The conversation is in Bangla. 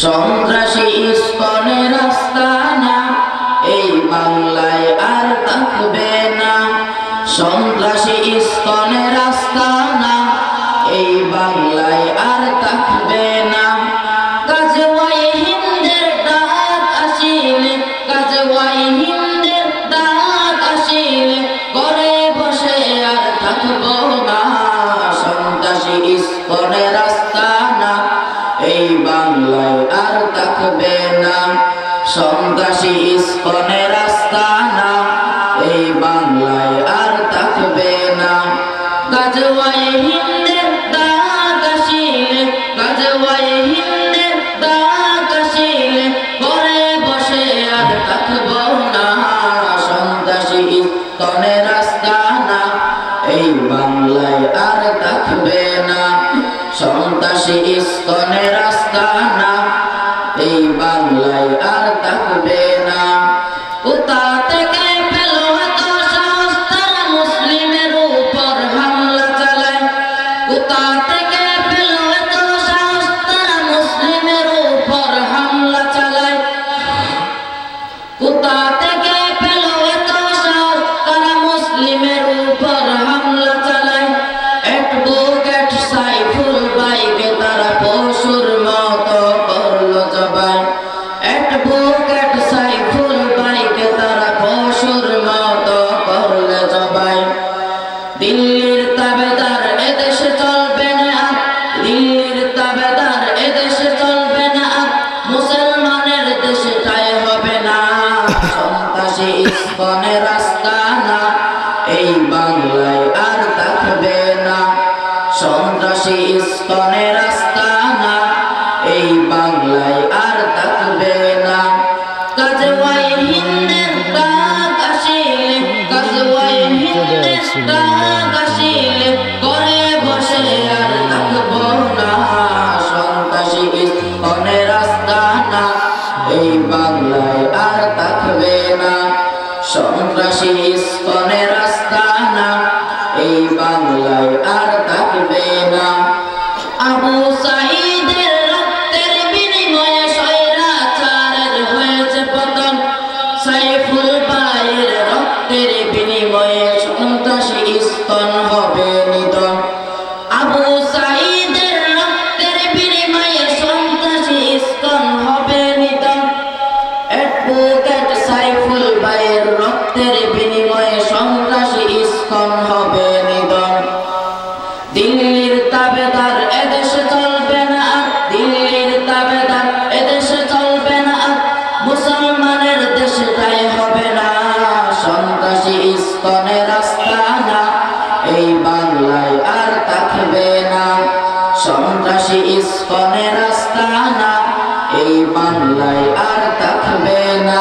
সন্ত্রাসী ইস্কনের আস্তানা এই বাংলায় আর থাকবে না। সন্ত্রাসী ইস্কনের আস্তানা এই বাংলায় আর থাকবে না। গাজওয়াই হিন্দের ডাক আসিলে, গাজওয়াই হিন্দের ডাক আসিলে ঘরে বসে আর থাকবো না। সন্ত্রাসী ইস্কনের আস্তানা এই বাংলায় আর থাকবে না। সন্ত্রাসী ইস্কনের আস্তানা এই বাংলায় আর থাকবে না। গাজওয়াই হিন্দের ডাক আসিলে, গাজওয়াই হিন্দের ডাক আসিলে ঘরে বসে আর থাকবো না। সন্ত্রাসী ইস্কনের আস্তানা এই বাংলায় আর থাকবে না। সন্ত্রাসী ইস্কনের আস্তানা এই বাংলায় আর থাকবে না। কোথা থেকে পেল এত সাহস তারা মুসলিমের উপর হামলা চালায়? কোথা থেকে পেল এত সাহস তারা মুসলিমের উপর হামলা চালায়? কোথা থেকে পেল এত সাহস তারা মুসলিমের উপর হামলা চালায়? অ্যাডভোকেট সাইফুল ভাইকে তারা পশুর মতো করলো জবাই। অ্যাডভোকেট সাইফুল ভাইকে তারা পশুর মতো করলো জবাই। দিল্লির তাবেদার এদেশে চলবে না আর, দিল্লির তাবেদার এদেশে চলবে না আর, মুসলমানের দেশটাই হবে না। সন্ত্রাসী ইস্কনের আস্তানা এই বাংলায় আর থাকবে না। সন্ত্রাসী ইস্কনের আস্তানা এই বাংলায় আর থাকবে না। গাজওয়াই হিন্দের ডাক আসিলে, গাজওয়াই হিন্দের ডাক আসিলে ঘরে বসে আর থাকবো না। সন্ত্রাসী ইস্কনের আস্তানা এই বাংলায় আর থাকবে না। সন্ত্রাসী ইস্কনের আস্তানা এই বাংলায় আর থাকবে না। আবু সাঈদের রক্তের বিনিময়ে স্বৈরাচারের হয়েছে পতন। সাইফুল ভাইয়ের রক্তের বিনিময়ে সন্ত্রাসী ইস্কন হবে নিধন। আবু সাঈদের রক্তের বিনিময়ে সন্ত্রাসী ইস্কন হবে নিধন। অ্যাডভোকেট সাইফুল ভাইয়ের রক্তের বিনিময়ে সন্ত্রাসী ইস্কন হবে নিধন। দিল্লির তাবেদার এদেশে চলবে না আর, দিল্লির তাবেদার এদেশে চলবে না আর, মুসলমানের দেশটাই হবে না। সন্ত্রাসী ইস্কনের আস্তানা এই বাংলায় আর থাকবে না। সন্ত্রাসী ইস্কনের আস্তানা এই বাংলায় আর থাকবে না।